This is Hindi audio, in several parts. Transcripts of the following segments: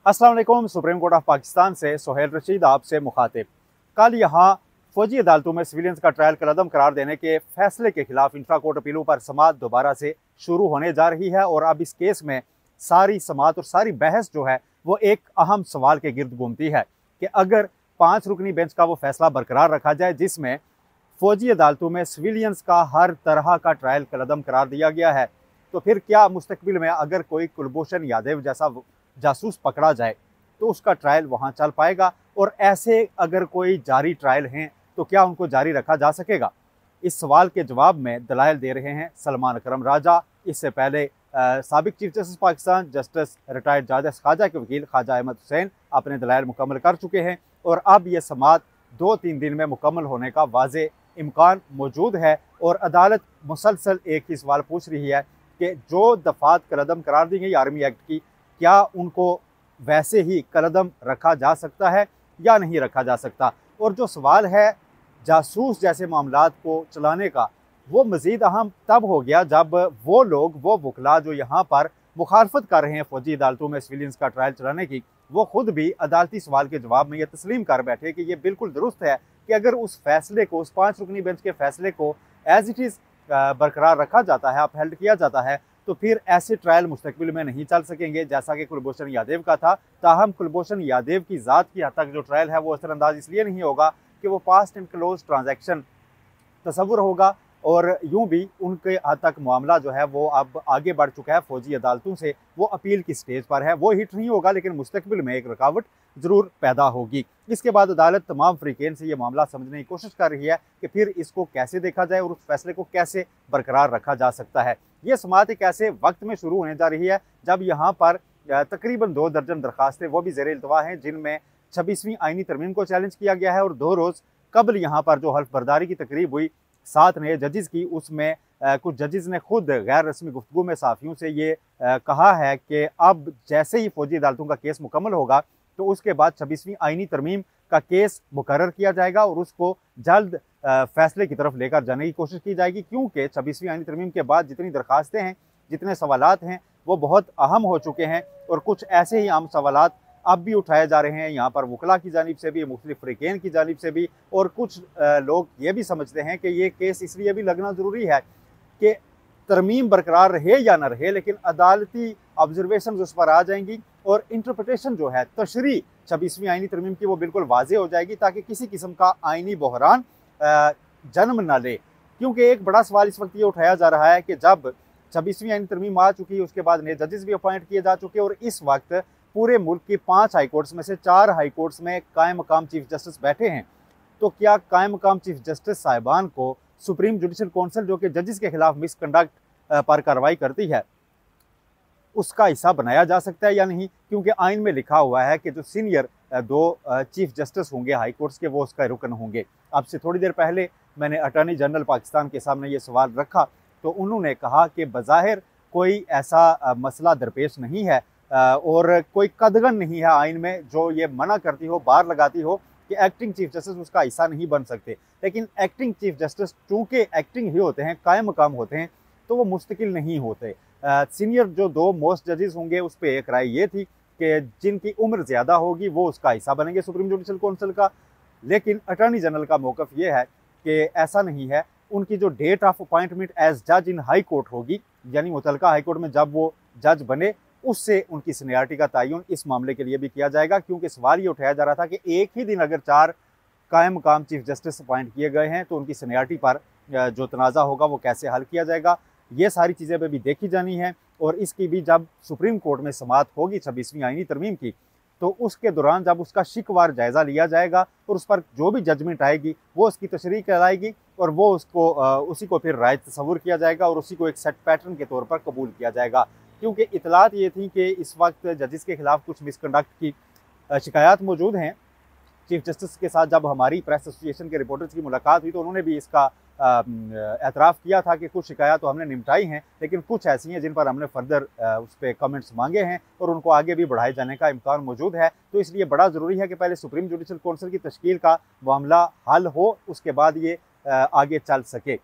अस्सलाम वालेकुम। सुप्रीम कोर्ट ऑफ पाकिस्तान से सोहेल रशीद आपसे मुखातिब। कल यहाँ फौजी अदालतों में सिविलियंस का ट्रायल कलअदम करार देने के फैसले के खिलाफ इंफ्रा कोर्ट अपीलों पर समाअत दोबारा से शुरू होने जा रही है और अब इस केस में सारी समाअत और सारी बहस जो है वो एक अहम सवाल के गिर्द घूमती है कि अगर 5 रुकनी बेंच का वो फैसला बरकरार रखा जाए जिसमें फौजी अदालतों में सिविलियंस का हर तरह का ट्रायल कलअदम करार दिया गया है, तो फिर क्या मुस्तकबिल में अगर कोई कुलभूषण यादव जैसा जासूस पकड़ा जाए तो उसका ट्रायल वहां चल पाएगा, और ऐसे अगर कोई जारी ट्रायल हैं तो क्या उनको जारी रखा जा सकेगा? इस सवाल के जवाब में दलाइल दे रहे हैं सलमान अकरम राजा। इससे पहले साबिक chief justice Pakistan justice retired जज ख्वाजा के वकील ख्वाजा अहमद हुसैन अपने दलाइल मुकम्मल कर चुके हैं और अब यह समाअत 2-3 दिन में मुकम्मल होने का वाज़े इम्कान मौजूद है। और अदालत मुसलसल एक ही सवाल पूछ रही है कि जो दफात कलअदम करार दी गई आर्मी एक्ट की, क्या उनको वैसे ही कलअदम रखा जा सकता है या नहीं रखा जा सकता। और जो सवाल है जासूस जैसे मामलात को चलाने का, वो मज़ीद अहम तब हो गया जब वो लोग, वो वकला जो यहाँ पर मुखालफत कर रहे हैं फौजी अदालतों में सिविलियंस का ट्रायल चलाने की, वो खुद भी अदालती सवाल के जवाब में ये तस्लीम कर बैठे कि ये बिल्कुल दुरुस्त है कि अगर उस फैसले को, उस 5 रुकनी बेंच के फैसले को एज इट इज़ बरकरार रखा जाता है, अपहेल्ड किया जाता है, तो फिर ऐसे ट्रायल मुस्तकबिल में नहीं चल सकेंगे जैसा कि कुलभूषण यादव का था। ताहम कुलभूषण यादव की ज़ात की हद तक जो ट्रायल है वो असरअंदाज इसलिए नहीं होगा कि वो पास्ट एंड क्लोज ट्रांजैक्शन तस्वुर होगा और यूं भी उनके हद तक मामला जो है वो अब आगे बढ़ चुका है फौजी अदालतों से, वो अपील की स्टेज पर है, वो हिट नहीं होगा लेकिन मुस्तकबिल में एक रुकावट ज़रूर पैदा होगी। इसके बाद अदालत तमाम फ़रीक़ैन से ये मामला समझने की कोशिश कर रही है कि फिर इसको कैसे देखा जाए और उस फैसले को कैसे बरकरार रखा जा सकता है। ये समाअत एक ऐसे वक्त में शुरू होने जा रही है जब यहाँ पर तकरीबन 2 दर्जन दरखास्तें वो भी ज़ेर इल्तवा हैं जिनमें 26वीं आइनी तरमीम को चैलेंज किया गया है और 2 रोज़ कबल यहाँ पर जो हल्फ बर्दारी की तकरीब हुई 7 नए जजेस की, उसमें कुछ जजेस ने खुद गैर रस्मी गुफ्तगू में साफ़ियों से ये कहा है कि अब जैसे ही फौजी अदालतों का केस मुकम्मल होगा तो उसके बाद 26वीं आइनी तरमीम का केस मुकर्रर किया जाएगा और उसको जल्द फैसले की तरफ लेकर जाने की कोशिश की जाएगी, क्योंकि 26वीं आइनी तरमीम के बाद जितनी दरखास्तें हैं, जितने सवालात हैं, वो बहुत अहम हो चुके हैं और कुछ ऐसे ही आम सवालात अब भी उठाए जा रहे हैं यहाँ पर वकला की जानिब से भी, मुख्तलिफ फ़रीक़ैन की जानिब से भी। और कुछ लोग ये भी समझते हैं कि ये केस इसलिए भी लगना ज़रूरी है कि तरमीम बरकरार रहे या ना रहे, लेकिन अदालती ऑब्जर्वेशन उस पर आ जाएंगी और इंटरप्रटेशन जो है, तशरीह 26वीं आइनी तरमीम की, वो बिल्कुल वाज़े हो जाएगी ताकि किसी किस्म का आइनी बहरान जन्म न ले। क्योंकि एक बड़ा सवाल इस वक्त ये उठाया जा रहा है कि जब 26वीं आइनी तरमीम आ चुकी है, उसके बाद नए जजेस भी अपॉइंट किए जा चुके हैं और इस वक्त पूरे मुल्क की 5 हाई कोर्ट्स में से 4 हाई कोर्ट्स में कायम मकाम चीफ जस्टिस बैठे हैं, तो क्या कायम मकाम चीफ जस्टिस साहिबान को सुप्रीम जुडिशल कौंसिल जो कि जजेस के खिलाफ मिसकंडक्ट पर कार्रवाई करती है, उसका हिस्सा बनाया जा सकता है या नहीं? क्योंकि आइन में लिखा हुआ है कि जो सीनियर 2 चीफ जस्टिस होंगे हाई कोर्ट्स के, वो उसका रुकन होंगे। अब से थोड़ी देर पहले मैंने अटॉर्नी जनरल पाकिस्तान के सामने ये सवाल रखा तो उन्होंने कहा कि बज़ाहिर कोई ऐसा मसला दरपेश नहीं है और कोई कदगन नहीं है आइन में जो ये मना करती हो, बार लगाती हो कि एक्टिंग चीफ जस्टिस उसका हिस्सा नहीं बन सकते। लेकिन एक्टिंग चीफ जस्टिस चूँकि एक्टिंग ही होते हैं, कायम मकाम होते हैं, तो वो मुस्तकिल नहीं होते। सीनियर जो 2 मोस्ट जजेस होंगे उस पर एक राय ये थी कि जिनकी उम्र ज़्यादा होगी वो उसका हिस्सा बनेंगे सुप्रीम जुडिशल कौंसिल का, लेकिन अटॉर्नी जनरल का मौक़िफ़ ये है कि ऐसा नहीं है। उनकी जो डेट ऑफ अपॉइंटमेंट एज जज इन हाई कोर्ट होगी, यानी मुतलका हाई कोर्ट में जब वो जज बने, उससे उनकी सीनियरिटी का तयन इस मामले के लिए भी किया जाएगा। क्योंकि सवाल ये उठाया जा रहा था कि एक ही दिन अगर 4 कायम मकाम चीफ जस्टिस अपॉइंट किए गए हैं तो उनकी सीनियरिटी पर जो तनाज़ा होगा वो कैसे हल किया जाएगा, ये सारी चीज़ें भी देखी जानी है। और इसकी भी जब सुप्रीम कोर्ट में समाअत होगी 26वीं आइनी तरमीम की, तो उसके दौरान जब उसका शिकवार जायज़ा लिया जाएगा और उस पर जो भी जजमेंट आएगी वो उसकी तशरीह कहलाएगी और वो उसको उसी को फिर राय तस्वुर किया जाएगा और उसी को एक सेट पैटर्न के तौर पर कबूल किया जाएगा। क्योंकि इतलात ये थी कि इस वक्त जजेस के खिलाफ कुछ मिसकंडक्ट की शिकायत मौजूद हैं। चीफ जस्टिस के साथ जब हमारी प्रेस एसोसिएशन के रिपोर्टर्स की मुलाकात हुई तो उन्होंने भी इसका एतराफ़ किया था कि कुछ शिकायत तो हमने निपटाई हैं, लेकिन कुछ ऐसी हैं जिन पर हमने फर्दर उस पर कमेंट्स मांगे हैं और उनको आगे भी बढ़ाए जाने का इम्कान मौजूद है। तो इसलिए बड़ा ज़रूरी है कि पहले सुप्रीम जुडिशल कौंसिल की तश्कील का मामला हल हो, उसके बाद ये आगे चल सके।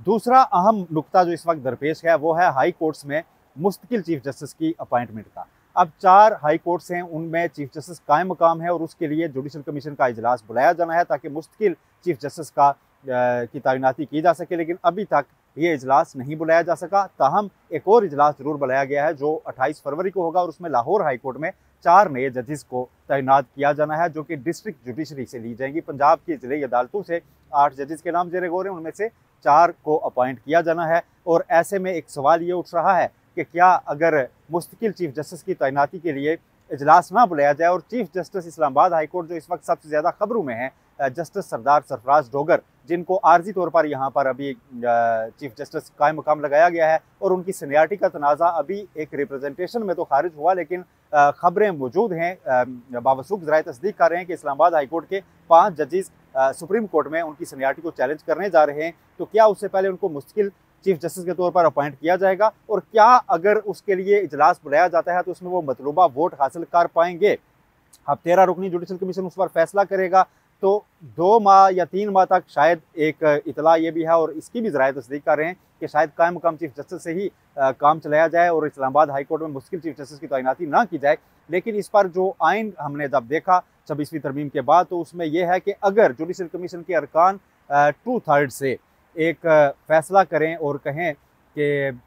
दूसरा अहम नुकता जो इस वक्त दरपेश है वो है हाई कोर्ट्स में मुस्तकिल चीफ जस्टिस की अपॉइंटमेंट का। अब 4 हाई कोर्ट्स हैं, उनमें चीफ जस्टिस कायम मकाम है और उसके लिए जुडिशल कमीशन का इजलास बुलाया जाना है ताकि मुस्तकिल चीफ जस्टिस की तैनाती की जा सके। लेकिन अभी तक ये इजलास नहीं बुलाया जा सका। ताहम एक और इजलास जरूर बुलाया गया है जो 28 फरवरी को होगा और उसमें लाहौर हाई कोर्ट में 4 नए जजेस को तैनात किया जाना है जो कि डिस्ट्रिक्ट जुडिशरी से ली जाएंगी। पंजाब की जिले अदालतों से 8 जजेस के नाम जेरे गौर हैं, उनमें से 4 को अपॉइंट किया जाना है। और ऐसे में एक सवाल ये उठ रहा है कि क्या अगर मुस्तकिल चीफ जस्टिस की तैनाती के लिए इजलास ना बुलाया जाए और chief justice Islamabad high court जो इस वक्त सबसे ज़्यादा खबरों में है, जस्टिस सरदार सरफराज डोगर, जिनको आर्जी तौर पर यहाँ पर अभी चीफ जस्टिस कायम मकाम लगाया गया है और उनकी सीनियरिटी का तनाज़ा अभी एक रिप्रेजेंटेशन में तो खारिज हुआ, लेकिन खबरें मौजूद हैं, बावसूख ज़राए तस्दीक कर रहे हैं कि इस्लामाबाद हाई कोर्ट के 5 जजेस सुप्रीम कोर्ट में उनकी सीनियरिटी को चैलेंज करने जा रहे हैं। तो क्या उससे पहले उनको मुस्तकिल चीफ जस्टिस के तौर पर अपॉइंट किया जाएगा और क्या अगर उसके लिए इजलास बुलाया जाता है तो उसमें वो मतलूबा वोट हासिल कर पाएंगे? अब 13 रुकनी जुडिशल कमीशन उस पर फैसला करेगा। तो 2 माह या 3 माह तक शायद एक इतला ये भी है और इसकी भी ज़राए तस्दीक कर रहे हैं कि शायद कायम मकाम चीफ जस्टिस से ही काम चलाया जाए और इस्लामाबाद हाई कोर्ट में मुश्किल चीफ जस्टिस की तैनाती ना की जाए। लेकिन इस पर जो आइन हमने जब देखा 26वीं तरमीम के बाद, तो उसमें यह है कि अगर जुडिशल कमीशन के अरकान 2/3 से एक फैसला करें और कहें कि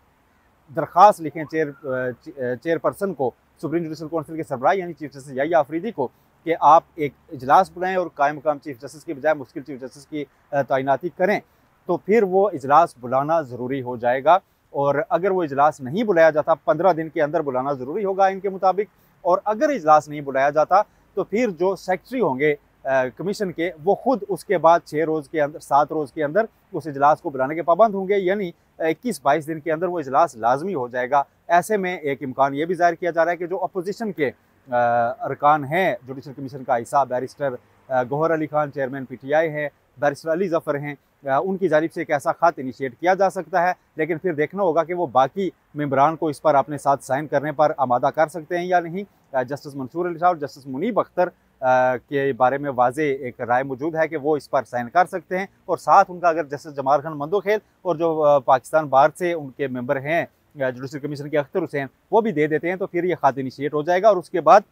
दरख्वास्त लिखें चेयरपर्सन को, सुप्रीम जुडिशल काउंसिल के सरबराह यानी चीफ जस्टिस याहिया अफरीदी को, कि आप एक इजलास बुलाएं और कायम मकाम चीफ जस्टिस की बजाय मुश्किल चीफ जस्टिस की तैनाती करें, तो फिर वो इजलास बुलाना ज़रूरी हो जाएगा। और अगर वो इजलास नहीं बुलाया जाता, 15 दिन के अंदर बुलाना ज़रूरी होगा इनके मुताबिक। और अगर इजलास नहीं बुलाया जाता तो फिर जो सेक्रेटरी होंगे कमीशन के, वो खुद उसके बाद 6 रोज़ के अंदर 7 रोज़ के अंदर उस इजलास को बुलाने के पाबंद होंगे, यानी 21-22 दिन के अंदर वो इजलास लाजमी हो जाएगा। ऐसे में एक इम्कान ये भी जाहिर किया जा रहा है कि जो अपोजिशन के अरकान हैं जुडिशल कमीशन का हिस्सा, barrister Gohar Ali Khan chairman PTI हैं, बैरिस्टर अली जफ़र हैं, उनकी जानिब से एक ऐसा खत इनिशिएट किया जा सकता है। लेकिन फिर देखना होगा कि वो बाकी मेंबरान को इस पर अपने साथ साइन करने पर आमादा कर सकते हैं या नहीं। जस्टिस मंसूर अली शाह और जस्टिस मुनीब अख्तर के बारे में वाजे एक राय मौजूद है कि वो इस पर साइन कर सकते हैं। और साथ उनका अगर जस्टिस जमाल खान मंदोखेल और जो पाकिस्तान बार से उनके मेंबर हैं जुडिशल कमीशन के अख्तर हुसैन, वो भी दे देते हैं, तो फिर ये खत इनिशिएट हो जाएगा और उसके बाद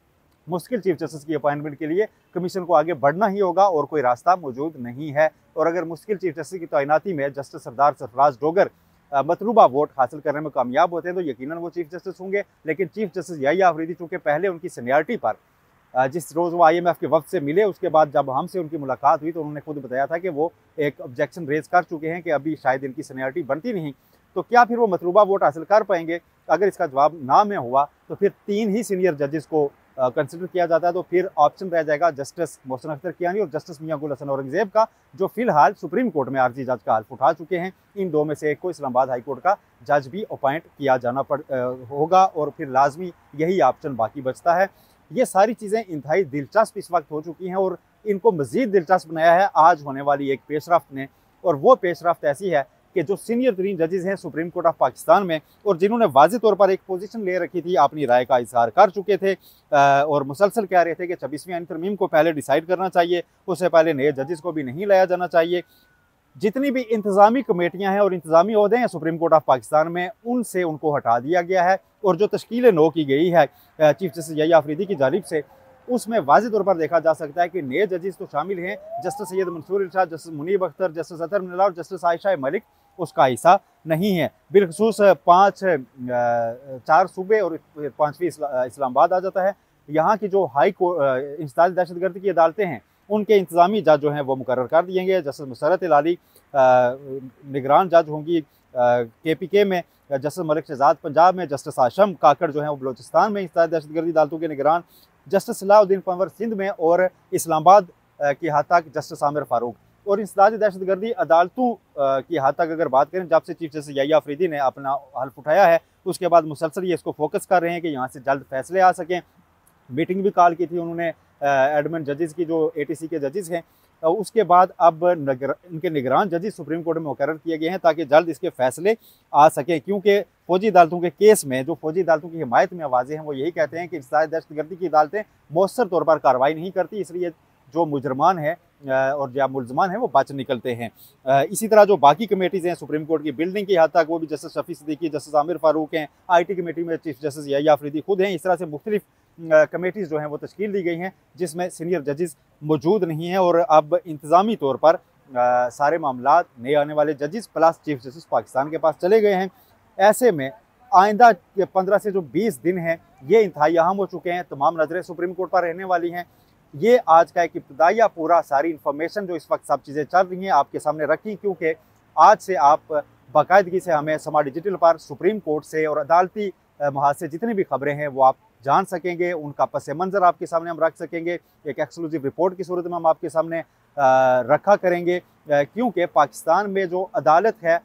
मुश्किल चीफ जस्टिस की अपॉइंटमेंट के लिए कमीशन को आगे बढ़ना ही होगा और कोई रास्ता मौजूद नहीं है। और अगर मुश्किल चीफ जस्टिस की तैनाती में जस्टिस सरदार सरफराज डोगर मतलूबा वोट हासिल करने में कामयाब होते हैं तो यकीनन वो चीफ जस्टिस होंगे। लेकिन चीफ जस्टिस याहिया अफरीदी चूँकि पहले उनकी सीनियरिटी पर जिस रोज़ वो IMF के वक्त से मिले, उसके बाद जब हमसे उनकी मुलाकात हुई तो उन्होंने खुद बताया था कि वो एक ऑब्जेक्शन रेज कर चुके हैं कि अभी शायद इनकी सीनियरिटी बनती नहीं, तो क्या फिर वो मतलूबा वोट हासिल कर पाएंगे? अगर इसका जवाब ना में हुआ तो फिर 3 ही सीनियर जजेस को कंसिडर किया जाता है। तो फिर ऑप्शन रह जाएगा जस्टिस मोहसिन अख्तर कियानी और जस्टिस मियां गुल हसन औरंगजेब का, जो फिलहाल सुप्रीम कोर्ट में आर्जी जज का हल्फ उठा चुके हैं। इन 2 में से एक को इस्लामाबाद हाई कोर्ट का जज भी अपॉइंट किया जाना होगा और फिर लाजमी यही ऑप्शन बाकी बचता है। ये सारी चीज़ें इंतहाई दिलचस्प इस वक्त हो चुकी हैं और इनको मज़ीद दिलचस्प बनाया है आज होने वाली एक पेशरफ्त ने। और वो पेशरफ्त ऐसी है कि जो सीनियर तरीन जजेस हैं सुप्रीम कोर्ट ऑफ पाकिस्तान में और जिन्होंने वाज़ेह तौर पर एक पोजीशन ले रखी थी, अपनी राय का इजहार कर चुके थे और मुसलसल कह रहे थे कि 26वीं आईन तरमीम को पहले डिसाइड करना चाहिए, उससे पहले नए जजेस को भी नहीं लाया जाना चाहिए। जितनी भी इंतज़ामी कमेटियाँ हैं और इंतज़ामी ओहदे हैं सुप्रीम कोर्ट ऑफ पाकिस्तान में, उनसे उनको हटा दिया गया है। और जो तश्कील नो की गई है चीफ जस्टिस याहिया अफरीदी की जानिब से, उसमें वाज़ेह तौर पर देखा जा सकता है कि नए जजेस तो शामिल हैं, justice Syed Mansoor Ali Shah, justice Munib Akhtar, justice Athar Minallah और जस्टिस आयशा मलिक उसका हिस्सा नहीं है। बिलखसूस 4 सूबे और 5वीं इस्लामाबाद आ जाता है। यहाँ की जो हाई कोर्ट इंसदाद दहशतगर्दी की अदालतें हैं, उनके इंतज़ामी जज जो हैं वो मुकर्रर कर दिए गए। जस्टिस मुसरत अली निगरान जज होंगी KPK में, जस्टिस मलिक शहजाद पंजाब में, जस्टिस आशम काकड़ जो है वो बलोचिस्तान में इंसदाद दहशतगर्दी अदालतों के निगरान, जस्टिस सलाहुद्दीन पंवर सिंध में और इस्लामाबाद की हद तक जस्टिस आमिर फारूक। और इंसदादी दहशतगर्दी अदालतों की हद तक अगर बात करें, जब से चीफ जस्टिस याहिया अफरीदी ने अपना हल्फ उठाया है उसके बाद मुसलसल ये इसको फोकस कर रहे हैं कि यहाँ से जल्द फैसले आ सकें। मीटिंग भी कॉल की थी उन्होंने एडमिन जजेस की, जो ATC के जजेस हैं। उसके बाद अब इनके निगरान जजेस सुप्रीम कोर्ट में मुकर्रर किए गए हैं ताकि जल्द इसके फैसले आ सकें, क्योंकि फौजी अदालतों के केस में जो फौजी अदालतों की हिमायत में आवाज़ें हैं वो यही कहते हैं कि इंसदादी दहशतगर्दी की अदालतें मौसर तौर पर कार्रवाई नहीं करती, इसलिए जो मुजरमान है और जो मुलजमान हैं वो बच निकलते हैं। इसी तरह जो बाकी कमेटीज़ हैं सुप्रीम कोर्ट की बिल्डिंग की हद तक, वो भी जस्टिस शफी सिद्दीकी, जस्टिस आमिर फारूक हैं, IT कमेटी में चीफ जस्टिस यहिया अफरीदी खुद हैं। इस तरह से मुख्तलिफ कमेटीज़ जो हैं वो तश्कील दी गई हैं जिसमें सीनियर जजेस मौजूद नहीं हैं, और अब इंतज़ामी तौर पर सारे मामलात नए आने वाले जजेस प्लस चीफ जस्टिस पाकिस्तान के पास चले गए हैं। ऐसे में आइंदा 15 से जो 20 दिन हैं ये इंतहाई अहम हो चुके हैं। तमाम नज़रें सुप्रीम कोर्ट पर रहने वाली हैं। ये आज का एक इब्तदाइया पूरा सारी इन्फॉर्मेशन जो इस वक्त सब चीज़ें चल रही हैं आपके सामने रखी, क्योंकि आज से आप बाकायदगी से हमें समा डिजिटल पर सुप्रीम कोर्ट से और अदालती महाज से जितनी भी खबरें हैं वो आप जान सकेंगे, उनका पस मंज़र आपके सामने हम रख सकेंगे। एक एक्सक्लूसिव रिपोर्ट की सूरत में हम आपके सामने रखा करेंगे, क्योंकि पाकिस्तान में जो अदालत है,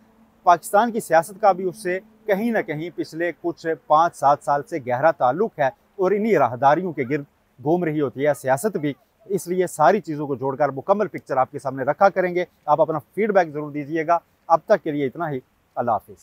पाकिस्तान की सियासत का भी उससे कहीं ना कहीं पिछले कुछ 5-7 साल से गहरा ताल्लुक है, और इन्हीं राहदारियों के गिर्द घूम रही होती है सियासत भी। इसलिए सारी चीज़ों को जोड़कर मुकम्मल पिक्चर आपके सामने रखा करेंगे। आप अपना फीडबैक ज़रूर दीजिएगा। अब तक के लिए इतना ही। अल्लाह हाफिज़।